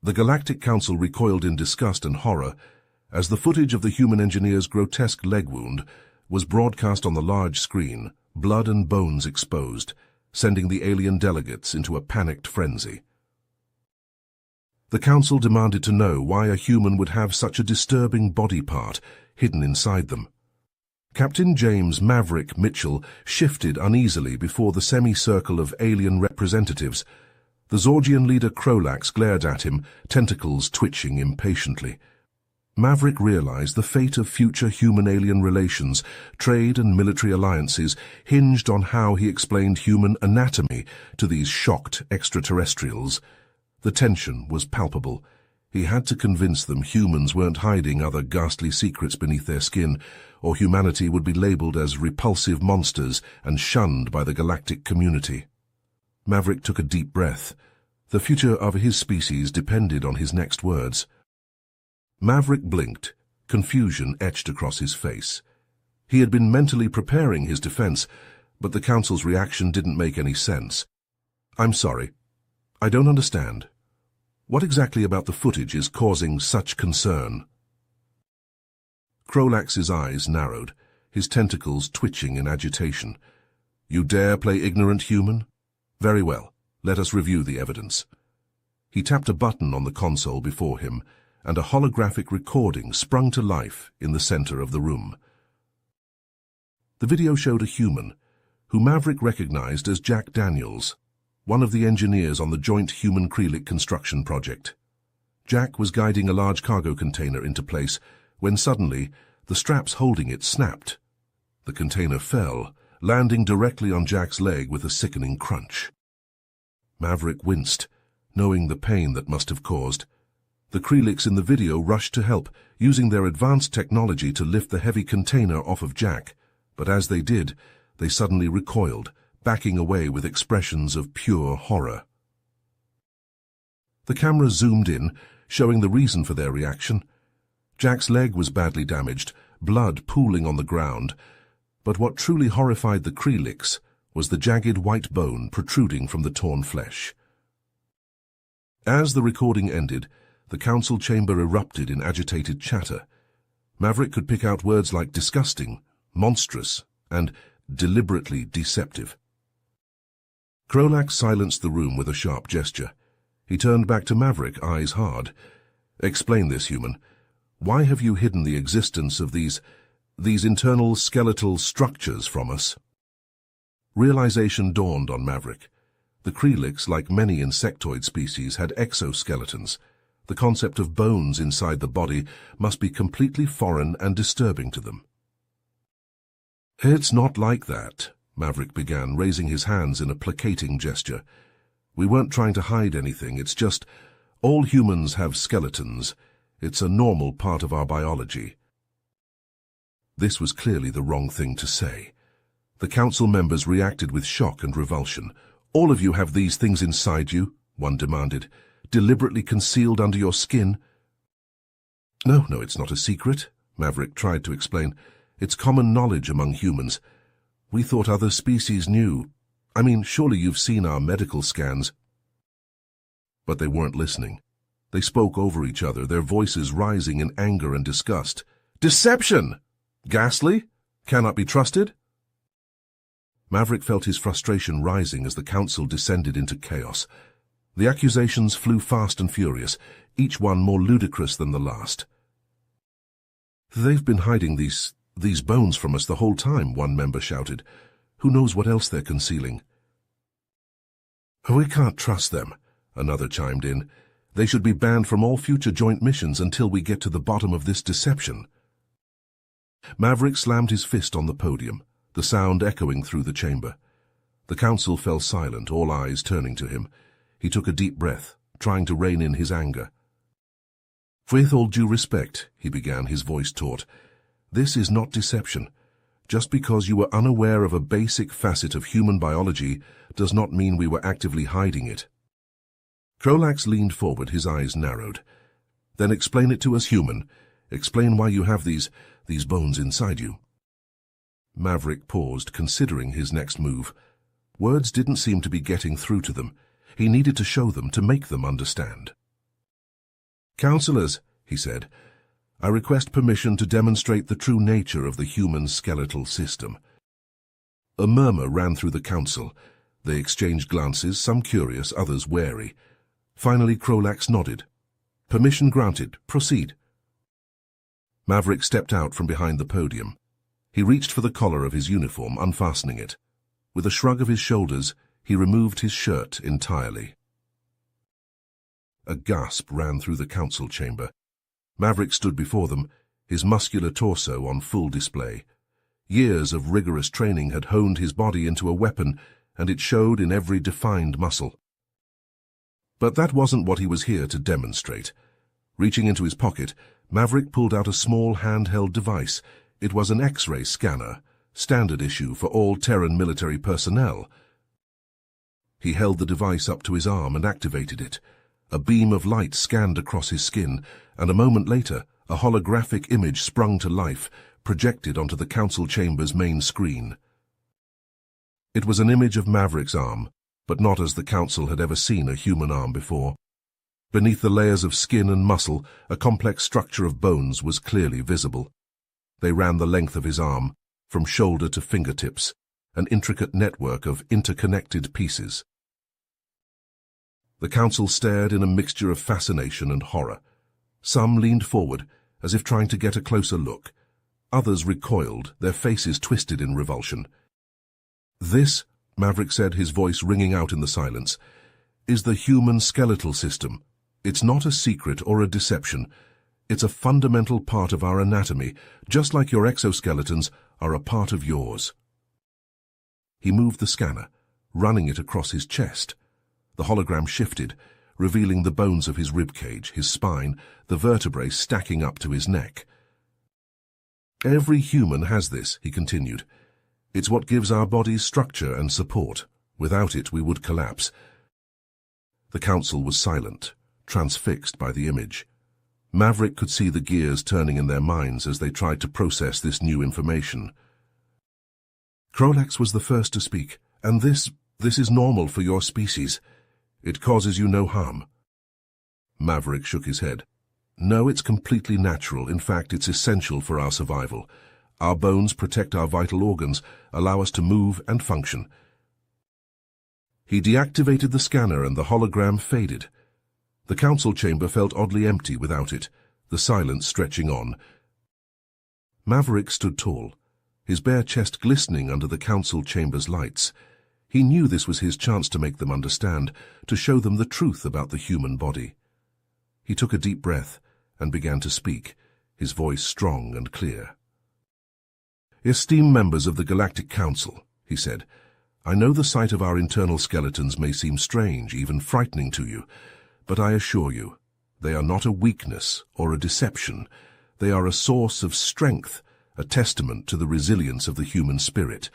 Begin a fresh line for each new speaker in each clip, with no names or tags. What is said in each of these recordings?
The Galactic Council recoiled in disgust and horror as the footage of the human engineer's grotesque leg wound was broadcast on the large screen, blood and bones exposed, sending the alien delegates into a panicked frenzy. The Council demanded to know why a human would have such a disturbing body part hidden inside them. Captain James Maverick Mitchell shifted uneasily before the semicircle of alien representatives. The Zorgian leader Krolax glared at him, tentacles twitching impatiently. Maverick realized the fate of future human-alien relations, trade and military alliances hinged on how he explained human anatomy to these shocked extraterrestrials. The tension was palpable. He had to convince them humans weren't hiding other ghastly secrets beneath their skin, or humanity would be labeled as repulsive monsters and shunned by the galactic community. Maverick took a deep breath. The future of his species depended on his next words. Maverick blinked, confusion etched across his face. He had been mentally preparing his defense, but the Council's reaction didn't make any sense. "I'm sorry. I don't understand. What exactly about the footage is causing such concern?" Krolax's eyes narrowed, his tentacles twitching in agitation. "You dare play ignorant human? Very well, let us review the evidence." He tapped a button on the console before him, and a holographic recording sprung to life in the center of the room. The video showed a human, who Maverick recognized as Jack Daniels, one of the engineers on the joint human-Krellic construction project. Jack was guiding a large cargo container into place when suddenly the straps holding it snapped. The container fell, landing directly on Jack's leg with a sickening crunch. Maverick winced, knowing the pain that must have caused. The Krellics in the video rushed to help, using their advanced technology to lift the heavy container off of Jack, but as they did, they suddenly recoiled, backing away with expressions of pure horror. The camera zoomed in, showing the reason for their reaction. Jack's leg was badly damaged, blood pooling on the ground, but what truly horrified the Krellics was the jagged white bone protruding from the torn flesh. As the recording ended, the council chamber erupted in agitated chatter. Maverick could pick out words like disgusting, monstrous, and deliberately deceptive. Krolax silenced the room with a sharp gesture. He turned back to Maverick, eyes hard. "Explain this, human. Why have you hidden the existence of these internal skeletal structures from us?" Realization dawned on Maverick. The Krellics, like many insectoid species, had exoskeletons. The concept of bones inside the body must be completely foreign and disturbing to them. "It's not like that," Maverick began, raising his hands in a placating gesture. "We weren't trying to hide anything, it's just, all humans have skeletons. It's a normal part of our biology." This was clearly the wrong thing to say. The council members reacted with shock and revulsion. "All of you have these things inside you," one demanded, "deliberately concealed under your skin." No, it's not a secret," Maverick tried to explain. "It's common knowledge among humans. We thought other species knew. I mean, surely you've seen our medical scans." But they weren't listening. They spoke over each other, their voices rising in anger and disgust. "Deception! Ghastly? Cannot be trusted?" Maverick felt his frustration rising as the council descended into chaos. The accusations flew fast and furious, each one more ludicrous than the last. "They've been hiding these bones from us the whole time," one member shouted. "Who knows what else they're concealing?" "We can't trust them," another chimed in. "They should be banned from all future joint missions until we get to the bottom of this deception." Maverick slammed his fist on the podium, the sound echoing through the chamber. The council fell silent, all eyes turning to him. He took a deep breath, trying to rein in his anger. "With all due respect," he began, his voice taut, "this is not deception. Just because you were unaware of a basic facet of human biology does not mean we were actively hiding it." Krolax leaned forward, his eyes narrowed. "Then explain it to us, human. Explain why you have these bones inside you." Maverick paused, considering his next move. Words didn't seem to be getting through to them. He needed to show them, to make them understand. "Counselors," he said, "I request permission to demonstrate the true nature of the human skeletal system." A murmur ran through the council. They exchanged glances, some curious, others wary. Finally, Krolax nodded. "Permission granted. Proceed." Maverick stepped out from behind the podium. He reached for the collar of his uniform, unfastening it. With a shrug of his shoulders, he removed his shirt entirely. A gasp ran through the council chamber. Maverick stood before them, his muscular torso on full display. Years of rigorous training had honed his body into a weapon, and it showed in every defined muscle. But that wasn't what he was here to demonstrate. Reaching into his pocket, Maverick pulled out a small handheld device. It was an X-ray scanner, standard issue for all Terran military personnel. He held the device up to his arm and activated it. A beam of light scanned across his skin, and a moment later, a holographic image sprung to life, projected onto the council chamber's main screen. It was an image of Maverick's arm, but not as the council had ever seen a human arm before. Beneath the layers of skin and muscle, a complex structure of bones was clearly visible. They ran the length of his arm, from shoulder to fingertips, an intricate network of interconnected pieces. The council stared in a mixture of fascination and horror. Some leaned forward, as if trying to get a closer look. Others recoiled, their faces twisted in revulsion. "This," Maverick said, his voice ringing out in the silence, "is the human skeletal system. It's not a secret or a deception. It's a fundamental part of our anatomy, just like your exoskeletons are a part of yours." He moved the scanner, running it across his chest. The hologram shifted, revealing the bones of his ribcage, his spine, the vertebrae stacking up to his neck. "Every human has this," he continued. "It's what gives our bodies structure and support. Without it, we would collapse." The council was silent, transfixed by the image. Maverick could see the gears turning in their minds as they tried to process this new information. "Krolax was the first to speak, and this is normal for your species. It causes you no harm." Maverick shook his head. "No, it's completely natural. In fact, it's essential for our survival. Our bones protect our vital organs, allow us to move and function." He deactivated the scanner and the hologram faded. The council chamber felt oddly empty without it, the silence stretching on. Maverick stood tall, his bare chest glistening under the council chamber's lights. He knew this was his chance to make them understand, to show them the truth about the human body. He took a deep breath and began to speak, his voice strong and clear. "Esteemed members of the Galactic Council," he said, "I know the sight of our internal skeletons may seem strange, even frightening to you, but I assure you, they are not a weakness or a deception. They are a source of strength, a testament to the resilience of the human spirit."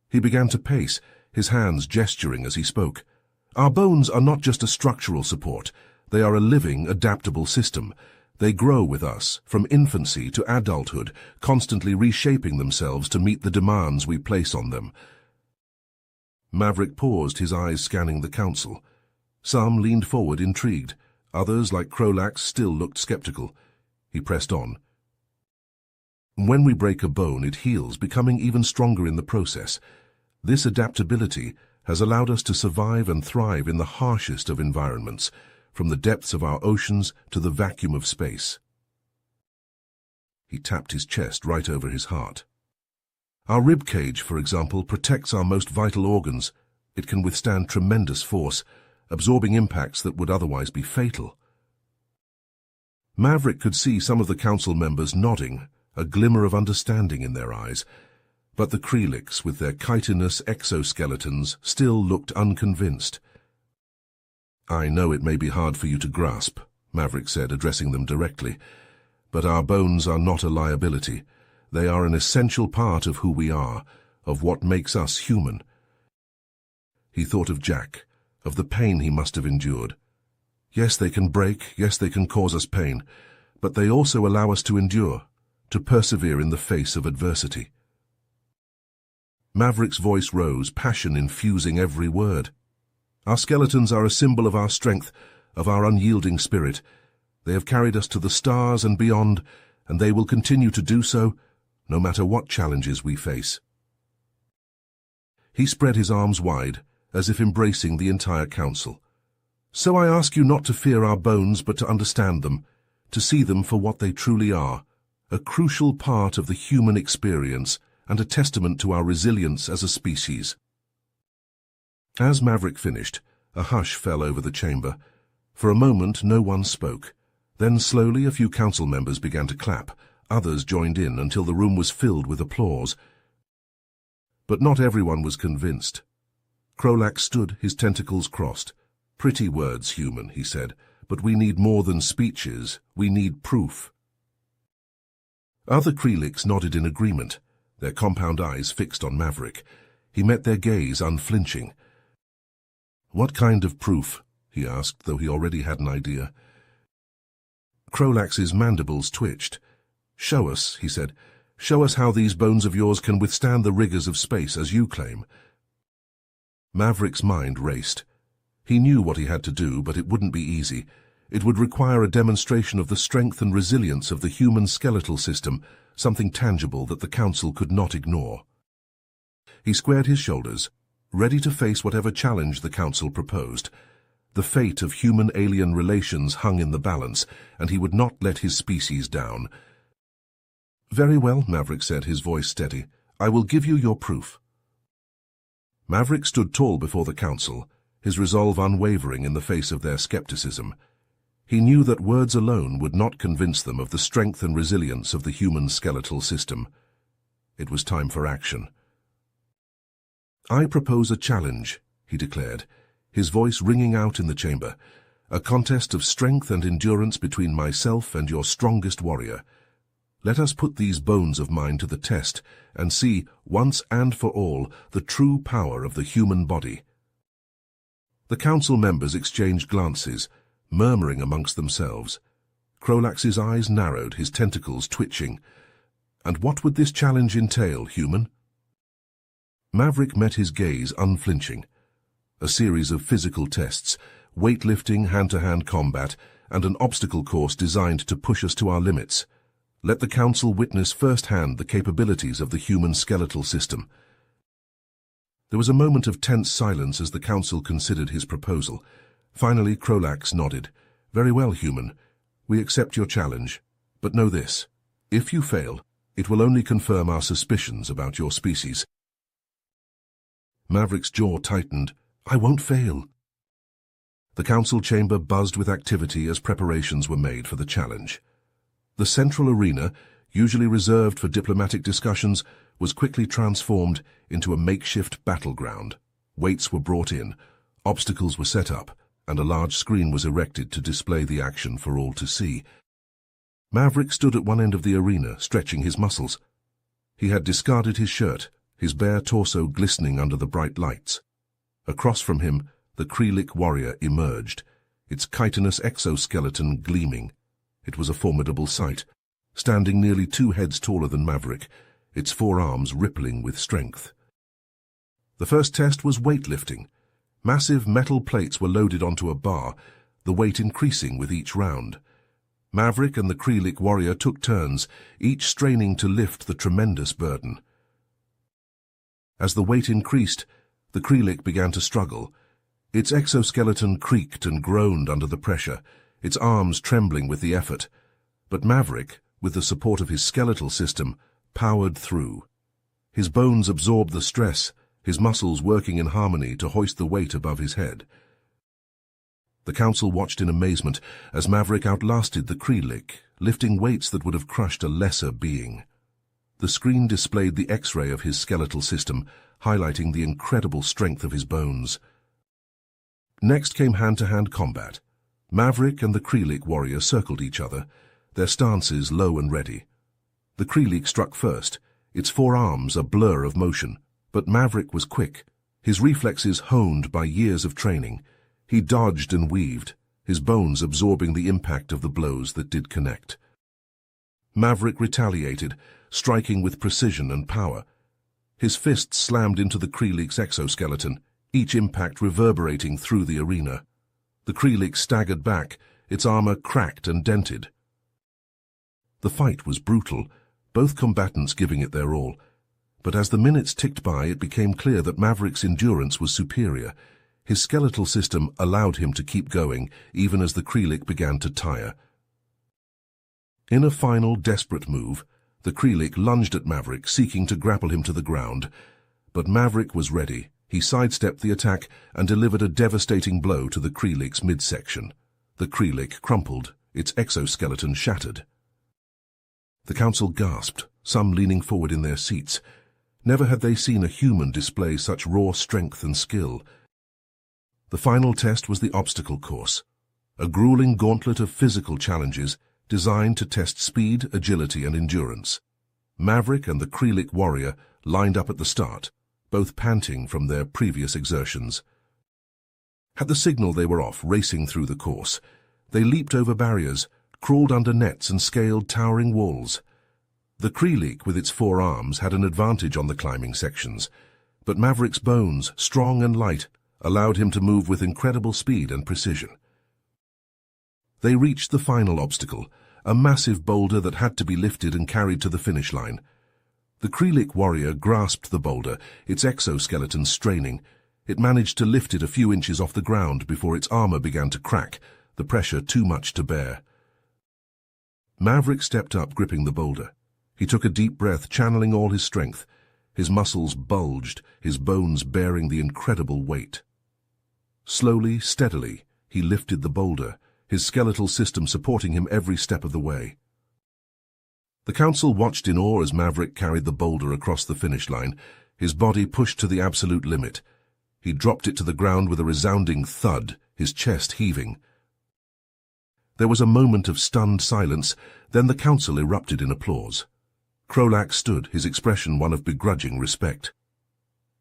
He began to pace, his hands gesturing as he spoke. "Our bones are not just a structural support. They are a living, adaptable system. They grow with us, from infancy to adulthood, constantly reshaping themselves to meet the demands we place on them." Maverick paused, his eyes scanning the council. Some leaned forward, intrigued. Others, like Krolax, still looked skeptical. He pressed on. "When we break a bone, it heals, becoming even stronger in the process. This adaptability has allowed us to survive and thrive in the harshest of environments, from the depths of our oceans to the vacuum of space." He tapped his chest right over his heart. "Our rib cage, for example, protects our most vital organs. It can withstand tremendous force, absorbing impacts that would otherwise be fatal." Maverick could see some of the council members nodding, a glimmer of understanding in their eyes, but the Krelix, with their chitinous exoskeletons, still looked unconvinced. "I know it may be hard for you to grasp," Maverick said, addressing them directly, "but our bones are not a liability. They are an essential part of who we are, of what makes us human." He thought of Jack, of the pain he must have endured. Yes, they can break, yes, they can cause us pain, but they also allow us to endure, to persevere in the face of adversity. Maverick's voice rose, passion infusing every word. "Our skeletons are a symbol of our strength, of our unyielding spirit. They have carried us to the stars and beyond, and they will continue to do so, no matter what challenges we face. He spread his arms wide, as if embracing the entire council. So I ask you not to fear our bones, but to understand them, to see them for what they truly are, a crucial part of the human experience and a testament to our resilience as a species. As Maverick finished, a hush fell over the chamber. For a moment, no one spoke. Then slowly a few council members began to clap. Others joined in until the room was filled with applause. But not everyone was convinced. Krolak stood, his tentacles crossed. "Pretty words, human," he said, "but we need more than speeches. We need proof." Other Krelix nodded in agreement, their compound eyes fixed on Maverick. He met their gaze unflinching. "What kind of proof?" he asked, though he already had an idea. Krolax's mandibles twitched. "Show us," he said. "Show us how these bones of yours can withstand the rigors of space, as you claim." Maverick's mind raced. He knew what he had to do, but it wouldn't be easy. It would require a demonstration of the strength and resilience of the human skeletal system, something tangible that the Council could not ignore. He squared his shoulders, ready to face whatever challenge the Council proposed. The fate of human-alien relations hung in the balance, and he would not let his species down. "Very well," Maverick said, his voice steady. "I will give you your proof." Maverick stood tall before the Council, his resolve unwavering in the face of their skepticism. He knew that words alone would not convince them of the strength and resilience of the human skeletal system. It was time for action. "I propose a challenge," he declared, his voice ringing out in the chamber. "A contest of strength and endurance between myself and your strongest warrior. Let us put these bones of mine to the test and see, once and for all, the true power of the human body." The council members exchanged glances, murmuring amongst themselves. Krolax's eyes narrowed, his tentacles twitching. "And what would this challenge entail, human?" Maverick met his gaze unflinching. A series of physical tests, weightlifting, hand-to-hand combat, and an obstacle course designed to push us to our limits. Let the Council witness firsthand the capabilities of the human skeletal system. There was a moment of tense silence as the Council considered his proposal. Finally, Krolax nodded. "Very well, human. We accept your challenge. But know this. If you fail, it will only confirm our suspicions about your species." Maverick's jaw tightened. "I won't fail." The Council chamber buzzed with activity as preparations were made for the challenge. The central arena, usually reserved for diplomatic discussions, was quickly transformed into a makeshift battleground. Weights were brought in, obstacles were set up, and a large screen was erected to display the action for all to see. Maverick stood at one end of the arena, stretching his muscles. He had discarded his shirt, his bare torso glistening under the bright lights. Across from him, the Krelix warrior emerged, its chitinous exoskeleton gleaming. It was a formidable sight, standing nearly 2 heads taller than Maverick, its forearms rippling with strength. The first test was weightlifting. Massive metal plates were loaded onto a bar, the weight increasing with each round. Maverick and the Krelix warrior took turns, each straining to lift the tremendous burden. As the weight increased, the Krelix began to struggle. Its exoskeleton creaked and groaned under the pressure, its arms trembling with the effort. But Maverick, with the support of his skeletal system, powered through. His bones absorbed the stress, his muscles working in harmony to hoist the weight above his head. The Council watched in amazement as Maverick outlasted the Krelix, lifting weights that would have crushed a lesser being. The screen displayed the X-ray of his skeletal system, highlighting the incredible strength of his bones. Next came hand-to-hand combat. Maverick and the Krelix warrior circled each other, their stances low and ready. The Krelix struck first, its forearms a blur of motion, but Maverick was quick, his reflexes honed by years of training. He dodged and weaved, his bones absorbing the impact of the blows that did connect. Maverick retaliated, striking with precision and power. His fists slammed into the Krelix exoskeleton, each impact reverberating through the arena. The Krelix staggered back, its armor cracked and dented. The fight was brutal, both combatants giving it their all. But as the minutes ticked by, it became clear that Maverick's endurance was superior. His skeletal system allowed him to keep going, even as the Krellick began to tire. In a final, desperate move, the Krellick lunged at Maverick, seeking to grapple him to the ground. But Maverick was ready. He sidestepped the attack and delivered a devastating blow to the Krellick's midsection. The Krellick crumpled, its exoskeleton shattered. The council gasped, some leaning forward in their seats. Never had they seen a human display such raw strength and skill. The final test was the obstacle course, a grueling gauntlet of physical challenges designed to test speed, agility, and endurance. Maverick and the Krellick warrior lined up at the start, both panting from their previous exertions. At the signal, they were off, racing through the course. They leaped over barriers, crawled under nets, and scaled towering walls. The Krellick, with its 4 arms, had an advantage on the climbing sections, but Maverick's bones, strong and light, allowed him to move with incredible speed and precision. They reached the final obstacle, a massive boulder that had to be lifted and carried to the finish line. The Krellick warrior grasped the boulder, its exoskeleton straining. It managed to lift it a few inches off the ground before its armor began to crack, the pressure too much to bear. Maverick stepped up, gripping the boulder. He took a deep breath, channeling all his strength. His muscles bulged, his bones bearing the incredible weight. Slowly, steadily, he lifted the boulder, his skeletal system supporting him every step of the way. The council watched in awe as Maverick carried the boulder across the finish line, his body pushed to the absolute limit. He dropped it to the ground with a resounding thud, his chest heaving. There was a moment of stunned silence, then the council erupted in applause. Krolak stood, his expression one of begrudging respect.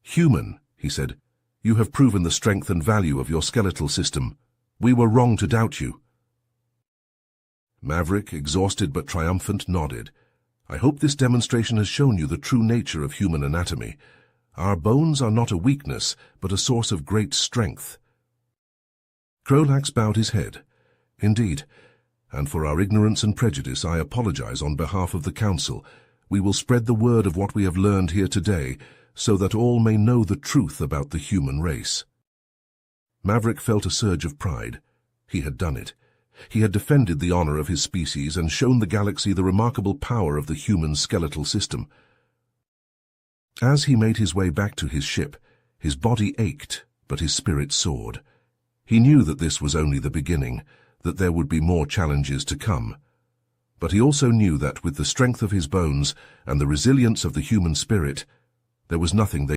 "Human," he said, "you have proven the strength and value of your skeletal system. We were wrong to doubt you." Maverick, exhausted but triumphant, nodded. "I hope this demonstration has shown you the true nature of human anatomy. Our bones are not a weakness, but a source of great strength." Krolak bowed his head. "Indeed, and for our ignorance and prejudice, I apologize on behalf of the council. We will spread the word of what we have learned here today, so that all may know the truth about the human race." Maverick felt a surge of pride. He had done it. He had defended the honor of his species and shown the galaxy the remarkable power of the human skeletal system. As he made his way back to his ship, his body ached, but his spirit soared. He knew that this was only the beginning, that there would be more challenges to come. But he also knew that with the strength of his bones and the resilience of the human spirit, there was nothing they